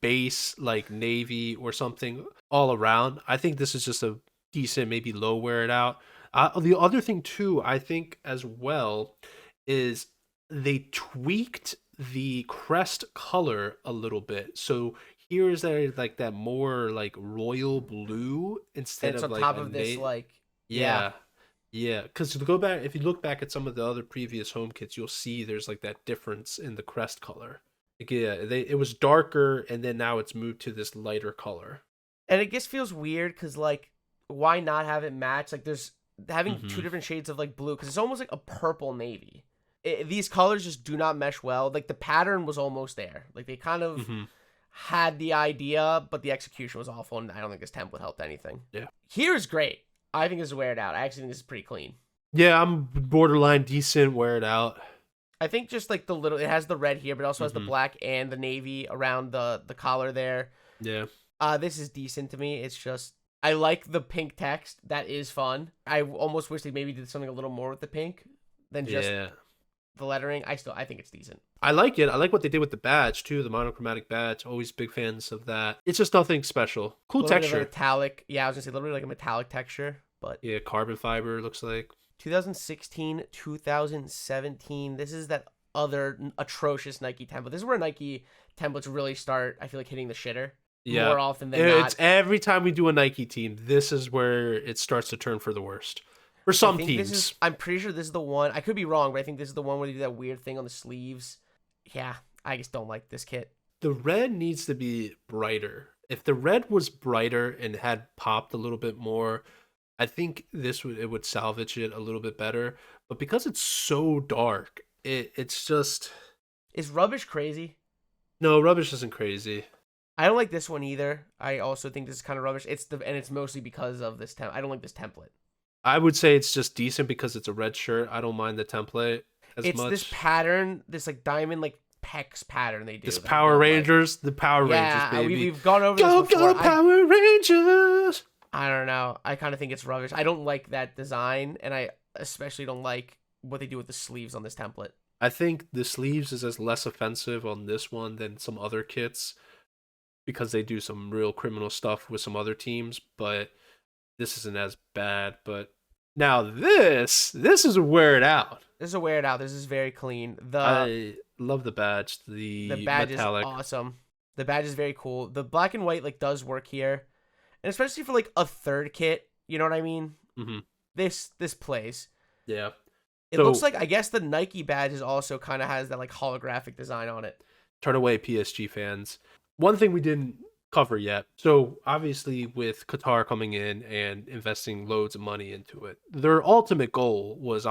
base, like navy or something all around, I think this is just a decent, maybe low wear it out. The other thing too, I think as well, is they tweaked the crest color a little bit. So here is that like that more like royal blue And instead it's of on like top a of this, like, yeah. yeah. Yeah, because to go back, if you look back at some of the other previous home kits, you'll see there's like that difference in the crest color. Like, yeah, it was darker, and then now it's moved to this lighter color. And it just feels weird because, like, why not have it match? Like, there's having two different shades of, like, blue because it's almost like a purple navy. These colors just do not mesh well. Like, the pattern was almost there. Like, they kind of had the idea, but the execution was awful, and I don't think this template helped anything. Yeah. Here's great. I think this is wear it out. I actually think this is pretty clean. Yeah, I'm borderline decent, wear it out. I think just like the little, it has the red here, but it also has the black and the navy around the collar there. Yeah. This is decent to me. It's just, I like the pink text. That is fun. I almost wish they maybe did something a little more with the pink than just the lettering. I think it's decent. I like it. I like what they did with the badge too, the monochromatic badge. Always big fans of that. It's just nothing special. Cool texture. Metallic. Yeah, I was gonna say a little bit like a metallic texture, but yeah, carbon fiber looks like. 2016, 2017. This is that other atrocious Nike template. This is where Nike templates really start, I feel like, hitting the shitter more often than not. It's every time we do a Nike team, this is where it starts to turn for the worst. For some teams. I'm pretty sure this is the one. I could be wrong, but I think this is the one where they do that weird thing on the sleeves. Yeah, I just don't like this kit. The red needs to be brighter. If the red was brighter and had popped a little bit more, I think it would salvage it a little bit better. But because it's so dark, it's just... Is rubbish crazy? No, rubbish isn't crazy. I don't like this one either. I also think this is kind of rubbish. It's mostly because of this I don't like this template. I would say it's just decent because it's a red shirt. I don't mind the template as much. It's this pattern, this like diamond like pecs pattern they do. This Power Rangers, the Power Rangers, baby. We've gone over this before. Go Power Rangers! I don't know. I kind of think it's rubbish. I don't like that design, and I especially don't like what they do with the sleeves on this template. I think the sleeves is as less offensive on this one than some other kits because they do some real criminal stuff with some other teams, but this isn't as bad. But now this is a wear it out. This is a wear it out. This is very clean. I love the badge. The badge metallic. is awesome. The badge is very cool. The black and white like does work here, and especially for like a third kit. You know what I mean? Mm-hmm. This plays. Yeah. It looks like, I guess the Nike badge is also kind of has that like holographic design on it. Turn away, PSG fans. One thing we didn't cover yet. So obviously with Qatar coming in and investing loads of money into it, their ultimate goal was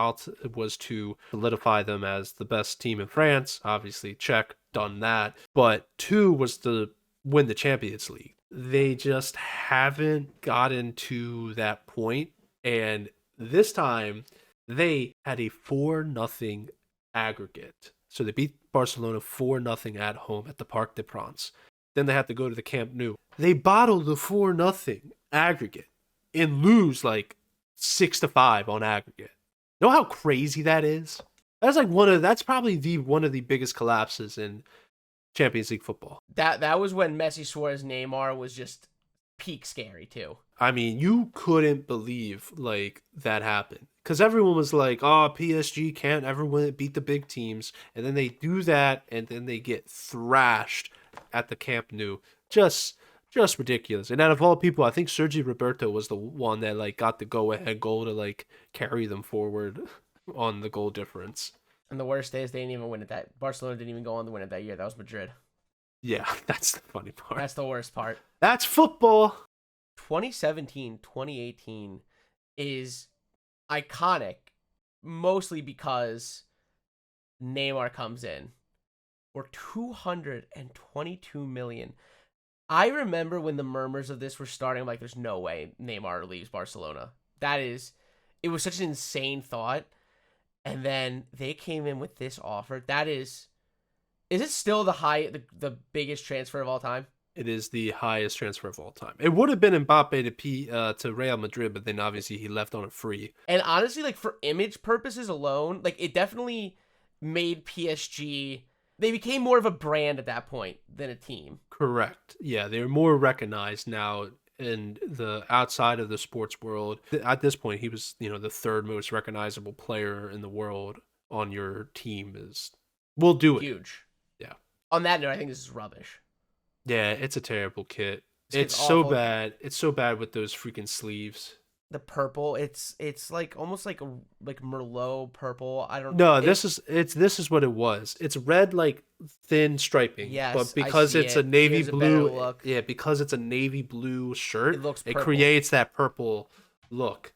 to solidify them as the best team in France. Obviously, check, done that. But 2 was to win the Champions League. They just haven't gotten to that point. And this time they had a 4-0 aggregate. So they beat Barcelona 4-0 at home at the Parc des Princes. Then they had to go to the Camp Nou. They bottled the 4-0 aggregate and lose like 6-5 on aggregate. Know how crazy that is? That's probably one of the biggest collapses in Champions League football. That was when Messi, Suarez, Neymar was just peak scary too. I mean, you couldn't believe like that happened because everyone was like, "Oh, PSG can't ever beat the big teams," and then they do that, and then they get thrashed at the Camp Nou. Just just ridiculous. And out of all people, I think Sergi Roberto was the one that like got the go-ahead goal to like carry them forward on the goal difference. And the worst is they didn't even win it that. Barcelona didn't even go on to win it that year. That was Madrid. Yeah, that's the funny part. That's the worst part. That's football. 2017, 2018 is iconic, mostly because Neymar comes in for 222 million. I remember when the murmurs of this were starting, I'm like, there's no way Neymar leaves Barcelona. It was such an insane thought. And then they came in with this offer. Is it still the biggest transfer of all time? It is the highest transfer of all time. It would have been Mbappe to Real Madrid, but then obviously he left on a free. And honestly, like for image purposes alone, like it definitely made PSG. They became more of a brand at that point than a team. Correct. Yeah, they're more recognized now in the outside of the sports world. At this point, he was, the third most recognizable player in the world on your team. We'll do it. Huge. Yeah. On that note, I think this is rubbish. Yeah, it's a terrible kit. It's so bad. It's so bad with those freaking sleeves. The purple, it's like almost like Merlot purple. I don't know. No, this is what it was. It's red like thin striping. Yes, but because it's a navy blue, because it's a navy blue shirt, it creates that purple look.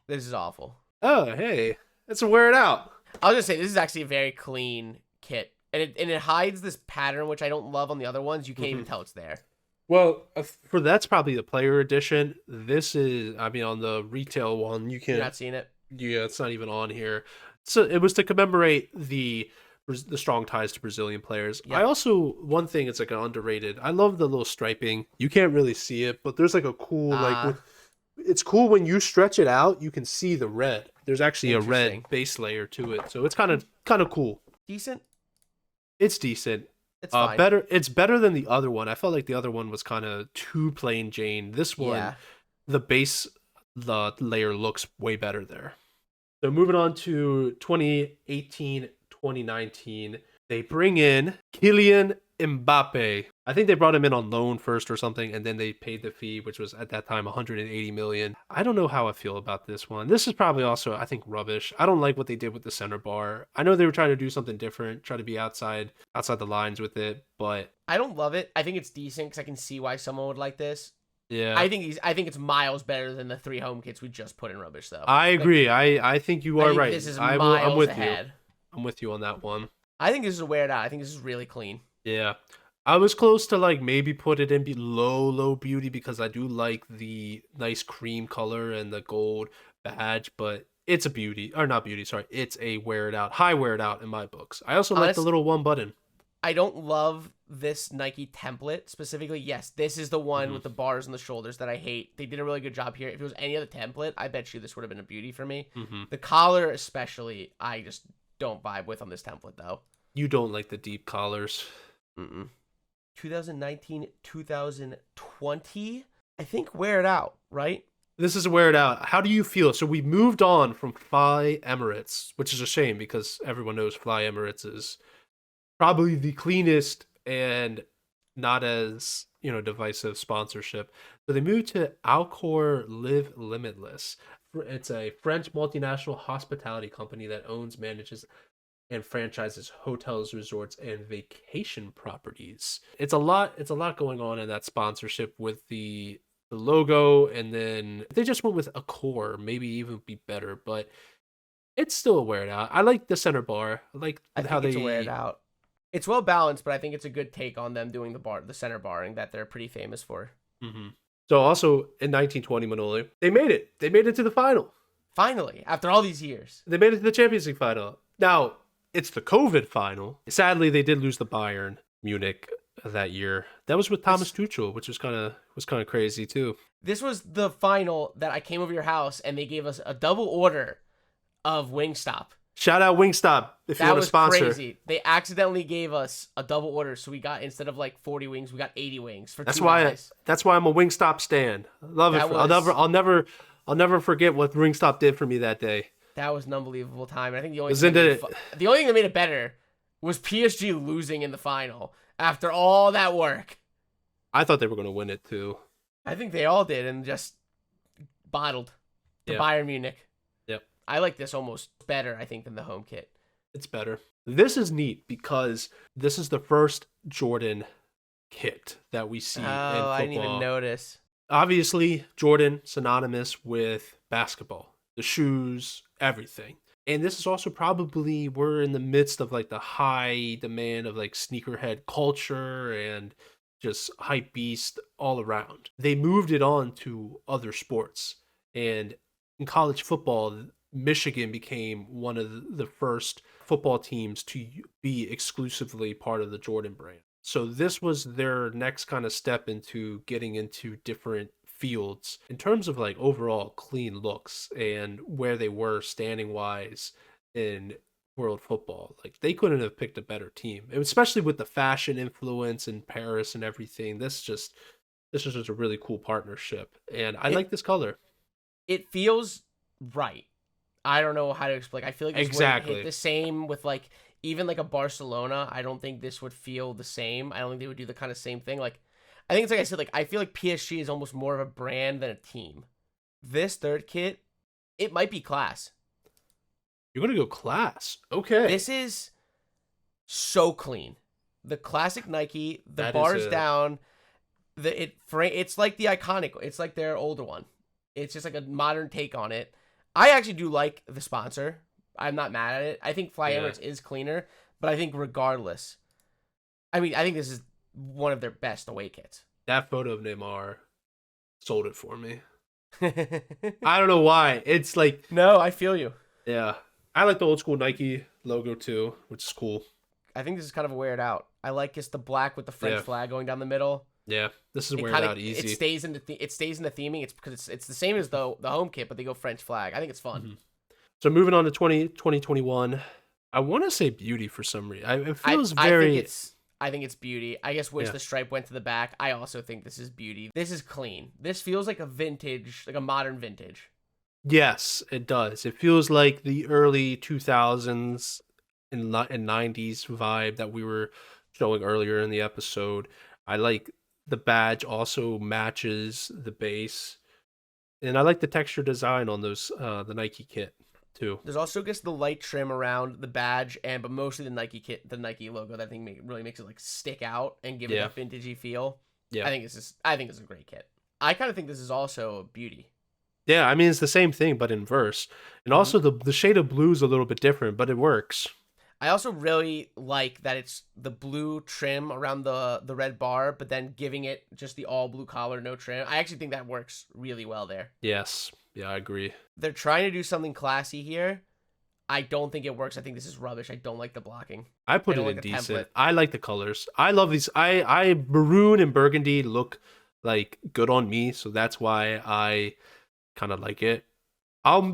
This is awful. Oh, hey, let's wear it out. I was gonna say this is actually a very clean kit. And it hides this pattern, which I don't love on the other ones. You can't even tell it's there. Well, that's probably the player edition. This is, on the retail one, you can't. You're not seeing it? Yeah, it's not even on here. So it was to commemorate the strong ties to Brazilian players. Yep. I also, one thing, it's like an underrated. I love the little striping. You can't really see it, but there's like a cool, it's cool when you stretch it out, you can see the red. There's actually a red base layer to it. So it's kind of cool. Decent. It's decent. It's fine. It's better than the other one. I felt like the other one was kind of too plain Jane. This one, the base, the layer looks way better there. So moving on to 2018, 2019, they bring in Kylian Mbappe. I think they brought him in on loan first or something, and then they paid the fee, which was at that time 180 million. I don't know how I feel about this one. This is probably also, I think, rubbish. I don't like what they did with the center bar. I know they were trying to do something different, try to be outside the lines with it, but I don't love it. I think it's decent because I can see why someone would like this. Yeah, I think it's miles better than the 3 home kits we just put in rubbish, though. I agree. I think you are right. This is I'm with ahead. I'm with you on that one. I think this is wear it out. I think this is really clean. Yeah. I was close to like maybe put it in low beauty because I do like the nice cream color and the gold badge, but it's a beauty, or not beauty, sorry. It's a high wear it out in my books. I also like the little one button. I don't love this Nike template specifically. Yes, this is the one with the bars on the shoulders that I hate. They did a really good job here. If it was any other template, I bet you this would have been a beauty for me. The collar especially, I just don't vibe with on this template though. You don't like the deep collars. 2019, 2020, I think wear it out, right? This is wear it out. How do you feel? So we moved on from Fly Emirates, which is a shame because everyone knows Fly Emirates is probably the cleanest and not as, divisive sponsorship. So they moved to Alcor Live Limitless. It's a French multinational hospitality company that owns, manages, and franchises hotels, resorts, and vacation properties. It's a lot going on in that sponsorship with the logo, and then they just went with a core, maybe even be better, but it's still a wear it out. I like the center bar. I like how they wear it out. It's well balanced, but I think it's a good take on them doing the center barring that they're pretty famous for. So also in 1920, Manoli, they made it. They made it to the final. Finally, after all these years, they made it to the Champions League final. Now, it's the COVID final. Sadly, they did lose the Bayern Munich that year. That was with Thomas Tuchel, which was kind of crazy too. This was the final that I came over your house and they gave us a double order of Wingstop. Shout out Wingstop if you want to sponsor. That was crazy. They accidentally gave us a double order, so we got, instead of like 40 wings, we got 80 wings for two guys. That's why I'm a Wingstop stan. I love it. I'll never forget what Wingstop did for me that day. That was an unbelievable time. And I think the only thing that made it better was PSG losing in the final after all that work. I thought they were going to win it too. I think they all did and just bottled the Bayern Munich. Yep. I like this almost better, I think, than the home kit. It's better. This is neat because this is the first Jordan kit that we see in football. I didn't even notice. Obviously, Jordan, synonymous with basketball. The shoes, everything. And this is also probably, we're in the midst of like the high demand of like sneakerhead culture and just hype beast all around. They moved it on to other sports. And in college football, Michigan became one of the first football teams to be exclusively part of the Jordan brand. So this was their next kind of step into getting into different fields in terms of like overall clean looks and where they were standing wise in world football. Like they couldn't have picked a better team, especially with the fashion influence in Paris and everything. This is just a really cool partnership, and I like this color. It feels right. I don't know how to explain. I feel like this Exactly. would hit the same with like even like a Barcelona. I don't think this would feel the same. I don't think they would do the kind of same thing. Like I think it's like I said, like I feel like PSG is almost more of a brand than a team. This third kit, it might be class. You're gonna go class. Okay. This is so clean. The classic Nike, the That bars is down, it's like the iconic. It's like their older one. It's just like a modern take on it. I actually do like the sponsor. I'm not mad at it. I think Fly Emirates is cleaner, but I think regardless, I think this is one of their best away kits. That photo of Neymar sold it for me. I don't know why. It's like, no, I feel you. Yeah. I like the old school Nike logo too, which is cool. I think this is kind of weird out. I like just the black with the French flag going down the middle. Yeah, this is weird out easy. It stays in the theming. It's because it's the same as the home kit, but they go French flag. I think it's fun. Mm-hmm. So moving on to 2021, I want to say beauty for some reason. It feels very. I think it's beauty. I guess the stripe went to the back. I also think this is beauty. This is clean. This feels like a vintage, like a modern vintage. Yes, it does. It feels like the early 2000s and 90s vibe that we were showing earlier in the episode. I like the badge also matches the base, and I like the texture design on those the Nike kit too. There's also just the light trim around the badge, but mostly the Nike kit, the Nike logo. That thing really makes it like stick out and give it a vintagey feel. Yeah, I think it's a great kit. I kind of think this is also beauty. Yeah, I mean it's the same thing but in verse, and also the shade of blue is a little bit different, but it works. I also really like that it's the blue trim around the red bar, but then giving it just the all blue collar, no trim. I actually think that works really well there. Yes. Yeah, I agree. They're trying to do something classy here. I don't think it works. I think this is rubbish. I don't like the blocking. I put it in decent. I like the colors. I love these. I maroon and burgundy look like good on me, so that's why I kind of like it.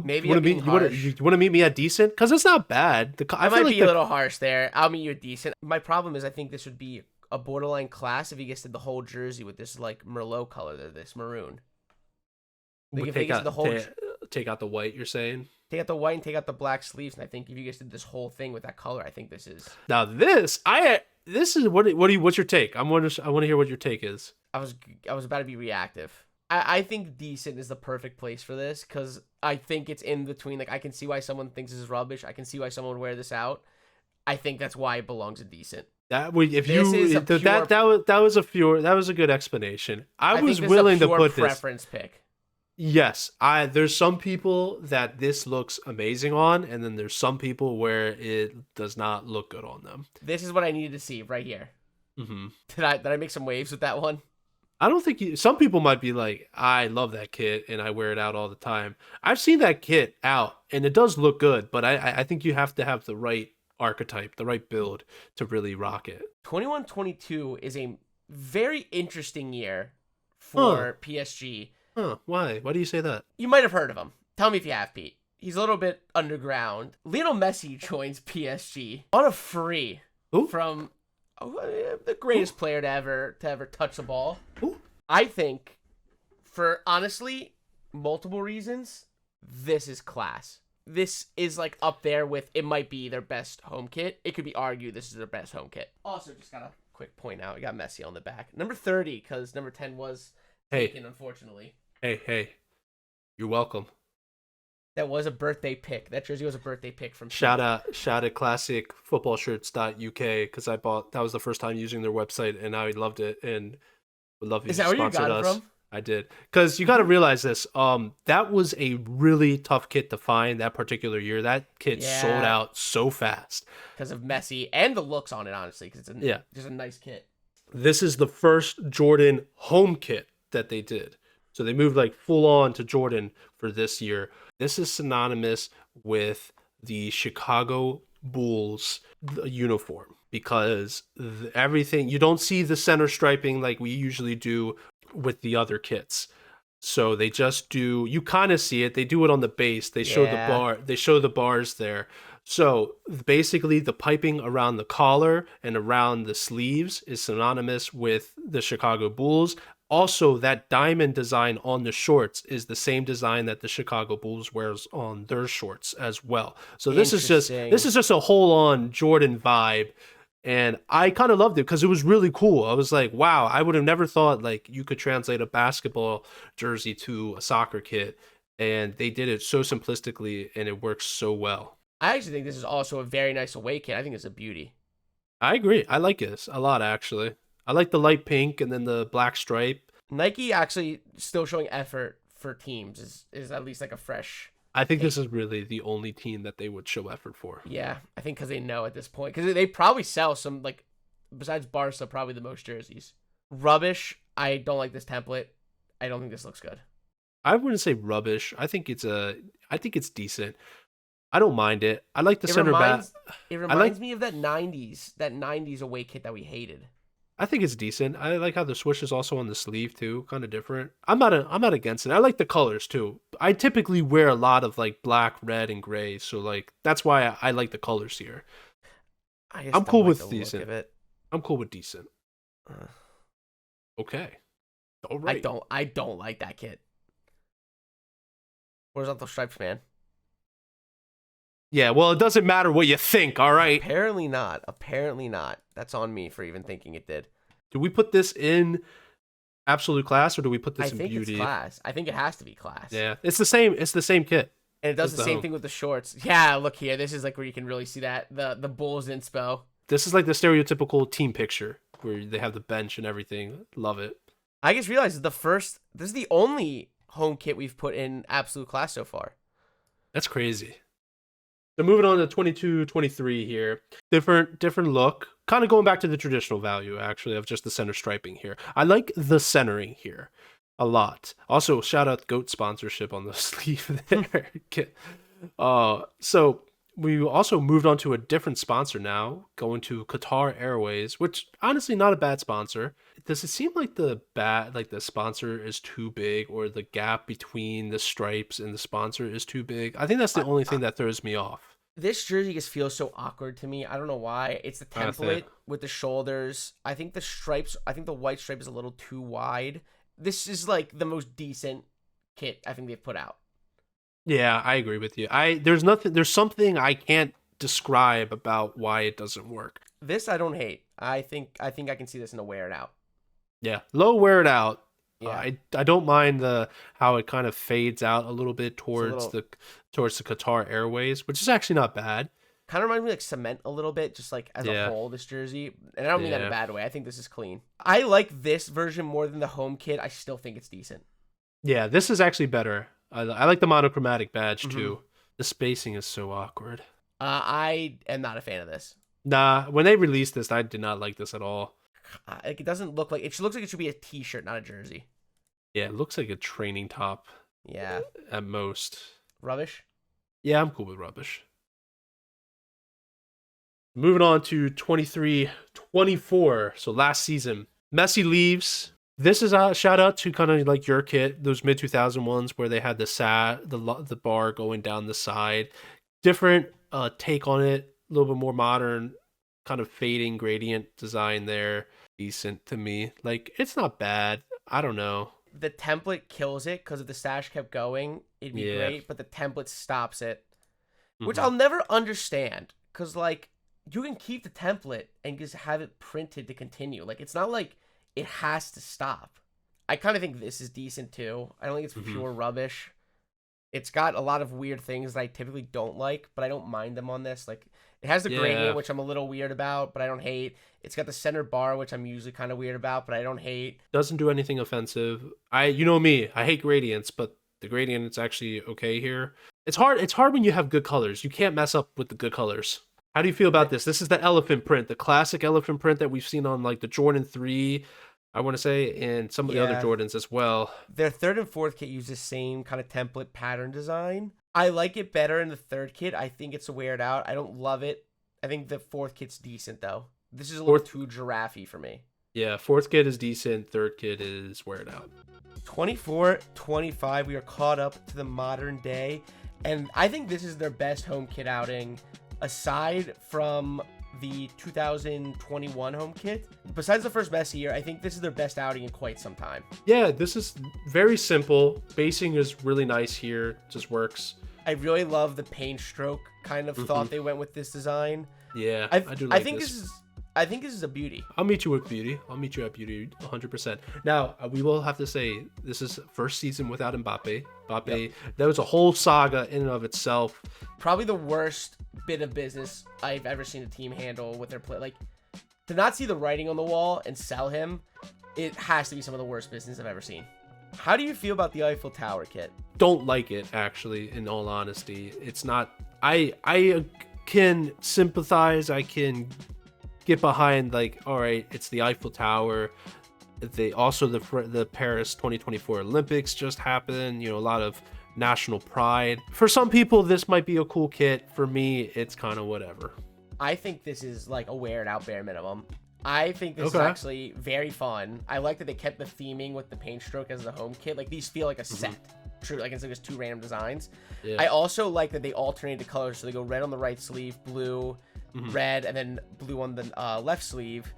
Maybe you want to meet me at decent because it's not bad. I might be a little harsh there. I'll meet you at decent. My problem is I think this would be a borderline class if he gets to the whole jersey with this like Merlot color, this maroon. Like take out the white. You're saying take out the white and take out the black sleeves, and I think if you guys did this whole thing with that color, I think this is now this is what's your take? I want to hear what your take is. I was about to be reactive. I think decent is the perfect place for this because I think it's in between. Like I can see why someone thinks this is rubbish. I can see why someone would wear this out. I think that's why it belongs at decent. That was a good explanation. I was willing to put this preference pick. Yes, there's some people that this looks amazing on, and then there's some people where it does not look good on them. This is what I needed to see right here. Mm-hmm. Did I make some waves with that one? I don't think some people might be like, I love that kit and I wear it out all the time. I've seen that kit out and it does look good, but I think you have to have the right archetype, the right build to really rock it. 21-22 is a very interesting year for PSG. Huh, why? Why do you say that? You might have heard of him. Tell me if you have, Pete. He's a little bit underground. Lionel Messi joins PSG on a free from the greatest player to ever touch the ball. Ooh. I think, for honestly multiple reasons, this is class. This is like up there with it might be their best home kit. It could be argued this is their best home kit. Also, just gotta quick point out. We got Messi on the back. Number 30, because number 10 was taken, unfortunately. Hey. You're welcome. That was a birthday pick. That jersey was a birthday pick from Shout out classicfootballshirts.uk because that was the first time using their website and I loved it and would love you to sponsor us. Is that where you got it from? I did. Because you got to realize this. That was a really tough kit to find that particular year. That kit sold out so fast. Because of Messi and the looks on it, honestly. Because it's just a nice kit. This is the first Jordan home kit that they did. So they moved like full on to Jordan for this year. This is synonymous with the Chicago Bulls uniform because everything, you don't see the center striping like we usually do with the other kits. So they just do, you kind of see it. They do it on the base. They show the bars there. So basically the piping around the collar and around the sleeves is synonymous with the Chicago Bulls. Also, that diamond design on the shorts is the same design that the Chicago Bulls wears on their shorts as well. So this is just a whole on Jordan vibe. And I kind of loved it because it was really cool. I was like, wow, I would have never thought like you could translate a basketball jersey to a soccer kit. And they did it so simplistically and it works so well. I actually think this is also a very nice away kit. I think it's a beauty. I agree. I like this a lot, actually. I like the light pink and then the black stripe. Nike actually still showing effort for teams is at least like a fresh. I think this is really the only team that they would show effort for. Yeah, I think because they know at this point. Because they probably sell some, like, besides Barca, probably the most jerseys. Rubbish. I don't like this template. I don't think this looks good. I wouldn't say rubbish. I think it's decent. I don't mind it. I like the center back. It reminds me of that 90s away kit that we hated. I think it's decent. I like how the swoosh is also on the sleeve too, kind of different. I'm not against it. I like the colors too. I typically wear a lot of like black, red, and gray, so like that's why I like the colors here. I'm cool with decent. I'm cool with decent. Okay. All right. I don't like that kit. Horizontal stripes, man. Yeah, well, it doesn't matter what you think, all right? Apparently not. That's on me for even thinking it did. Do we put this in absolute class or do we put this in beauty? I think it's class. I think it has to be class. Yeah, it's the same kit. And it does the same thing with the shorts. Yeah, look here. This is like where you can really see that. The Bulls inspo. This is like the stereotypical team picture where they have the bench and everything. Love it. I just realized this is the only home kit we've put in absolute class so far. That's crazy. So moving on to 22-23 here. Different look. Kind of going back to the traditional value, actually, of just the center striping here. I like the centering here a lot. Also, shout out GOAT sponsorship on the sleeve there. So we also moved on to a different sponsor now, going to Qatar Airways, which honestly not a bad sponsor. Does it seem like the sponsor is too big or the gap between the stripes and the sponsor is too big? I think that's the only thing that throws me off. This jersey just feels so awkward to me. I don't know why. It's the template with the shoulders. I think the white stripe is a little too wide. This is like the most decent kit I think they've put out. Yeah, I agree with you. There's something I can't describe about why it doesn't work. This I don't hate. I think I can see this in a wear it out. Yeah, low wear it out. Yeah. I don't mind how it kind of fades out a little bit towards the Qatar Airways, which is actually not bad. Kind of reminds me like cement a little bit, just like as a whole, this jersey. And I don't mean that in a bad way. I think this is clean. I like this version more than the home kit. I still think it's decent. Yeah, this is actually better. I like the monochromatic badge too. The spacing is so awkward. I am not a fan of this. Nah, when they released this, I did not like this at all. It doesn't look like it looks like it should be a t-shirt, not a jersey. Yeah, it looks like a training top. Yeah. At most. Rubbish? Yeah, I'm cool with rubbish. Moving on to 23-24. So last season, Messi leaves. This is a shout out to kind of like your kit, those mid 2000 ones where they had the bar going down the side. Different take on it, a little bit more modern, kind of fading gradient design there. Decent to me. Like, it's not bad. I don't know. The template kills it because if the stash kept going, it'd be great, but the template stops it, which I'll never understand because, like, you can keep the template and just have it printed to continue. Like, it's not like it has to stop. I kind of think this is decent too. I don't think it's pure rubbish. It's got a lot of weird things that I typically don't like, but I don't mind them on this. Like, it has the gradient, which I'm a little weird about, but I don't hate. It's got the center bar, which I'm usually kind of weird about, but I don't hate. Doesn't do anything offensive. You know me, I hate gradients, but the gradient is actually okay here. It's hard when you have good colors. You can't mess up with the good colors. How do you feel about this? This is the elephant print, the classic elephant print that we've seen on like the Jordan 3, I want to say, and some of the other Jordans as well. Their third and fourth kit use the same kind of template pattern design. I like it better in the third kit. I think it's weird out. I don't love it. I think the fourth kit's decent though. This is a little too giraffe for me. Yeah, fourth kit is decent. Third kit is wear it out. 24-25, we are caught up to the modern day. And I think this is their best home kit outing, aside from the 2021 home kit. Besides the first best year, I think this is their best outing in quite some time. Yeah, this is very simple. Basing is really nice here. Just works. I really love the paint stroke kind of thought they went with this design. Yeah, I do like this. I think this is a beauty. I'll meet you with beauty. I'll meet you at beauty 100%. Now, we will have to say this is first season without Mbappe. That was a whole saga in and of itself. Probably the worst bit of business I've ever seen a team handle with their play. Like, to not see the writing on the wall and sell him, it has to be some of the worst business I've ever seen. How do you feel about the Eiffel Tower kit? Don't like it, actually, in all honesty. It's not... I can sympathize. I can get behind, like, all right, it's the Eiffel Tower. The Paris 2024 Olympics just happened. You know, a lot of national pride. For some people, this might be a cool kit. For me, it's kind of whatever. I think this is like a wear it out bare minimum. I think this is actually very fun. I like that they kept the theming with the paint stroke as the home kit. Like, these feel like a set. True, like it's like just two random designs. Yeah. I also like that they alternate the colors. So they go red on the right sleeve, blue, red, and then blue on the left sleeve.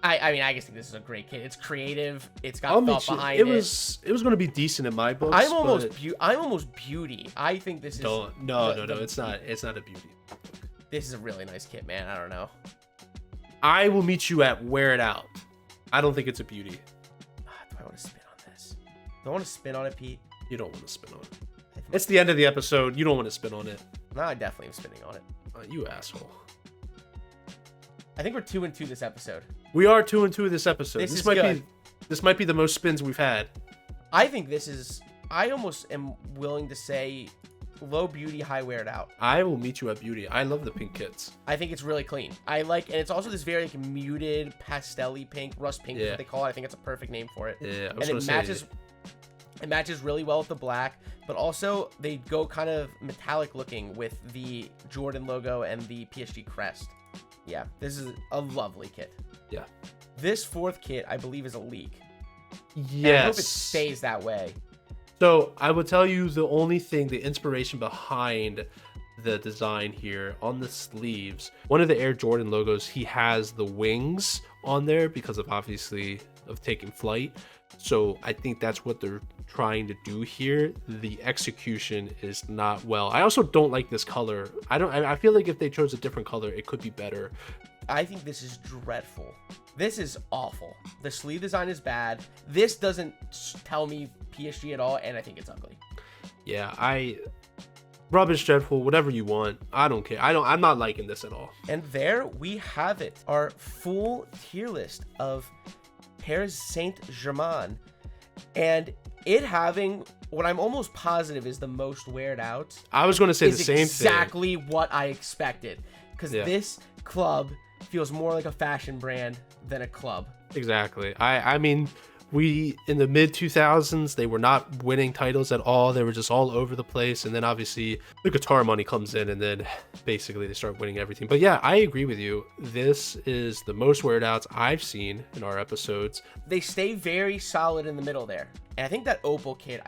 I mean, I just think this is a great kit. It's creative. It's got thought behind it. It was going to be decent in my books. I'm almost beauty. I think this is. No. It's not a beauty. This is a really nice kit, man. I don't know. I will meet you at wear it out. I don't think it's a beauty. Do I want to spin on this? Do I want to spin on it, Pete? You don't want to spin on it. It's the end of the episode. You don't want to spin on it. No, I definitely am spinning on it. You asshole. I think we're 2-2 this episode. We are 2-2 this episode. This might be the most spins we've had. I think this is. I almost am willing to say low beauty, high wear it out. I will meet you at beauty. I love the pink kits. I think it's really clean. I like, and it's also this very like muted pastel-y pink, rust pink is what they call it. I think it's a perfect name for it. Yeah, and it matches. It matches really well with the black, but also they go kind of metallic looking with the Jordan logo and the PSG crest. Yeah, this is a lovely kit. Yeah. This fourth kit, I believe, is a leak. Yes. And I hope it stays that way. So I will tell you the inspiration behind the design here on the sleeves. One of the Air Jordan logos, he has the wings on there because of taking flight. So I think that's what they're trying to do here. The execution is not well. I also don't like this color. I feel like if they chose a different color, it could be better. I think this is dreadful. This is awful. The sleeve design is bad. This doesn't tell me PSG at all, and I think it's ugly. Yeah, rubbish, dreadful, whatever you want. I don't care. I'm not liking this at all. And there we have it. Our full tier list of Paris Saint-Germain. And it having what I'm almost positive is the most weared out. I was going to say the same thing. Exactly what I expected. Because this club feels more like a fashion brand than a club. Exactly. I mean, we in the mid 2000s, they were not winning titles at all. They were just all over the place. And then obviously the guitar money comes in and then basically they start winning everything. But yeah, I agree with you. This is the most wear outs I've seen in our episodes. They stay very solid in the middle there. And I think that Opal kit,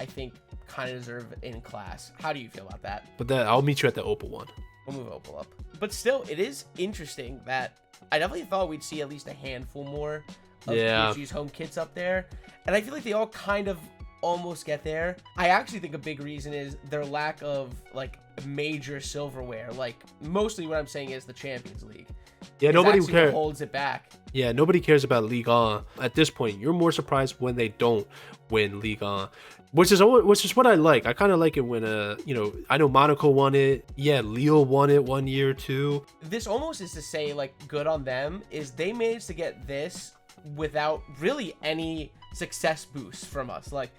kind of deserve in class. How do you feel about that? But I'll meet you at the Opal one. We'll move Opal up. But still, it is interesting that I definitely thought we'd see at least a handful more of PSG's home kits up there. And I feel like they all kind of almost get there. I actually think a big reason is their lack of like major silverware. Like, mostly what I'm saying is the Champions League. Yeah, Is nobody actually what cares. holds it back. Yeah, nobody cares about Ligue 1 at this point. You're more surprised when they don't win Ligue 1, which is what I like. I kind of like it when I know Monaco won it. Yeah, Lille won it 1 year too. This almost is to say, like, good on them, is they managed to get this without really any success boosts from us. Like,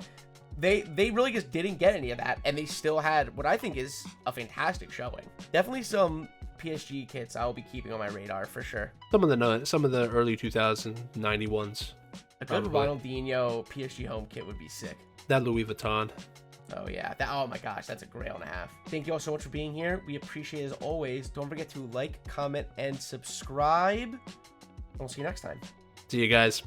they really just didn't get any of that, and they still had what I think is a fantastic showing. Definitely some PSG kits I'll be keeping on my radar for sure. Some of the early 2091s. A good Probably. Ronaldinho PSG home kit would be sick. That Louis Vuitton. Oh yeah, oh my gosh, that's a grail and a half. Thank you all so much for being here. We appreciate it as always. Don't forget to like, comment, and subscribe. We'll see you next time. See you guys.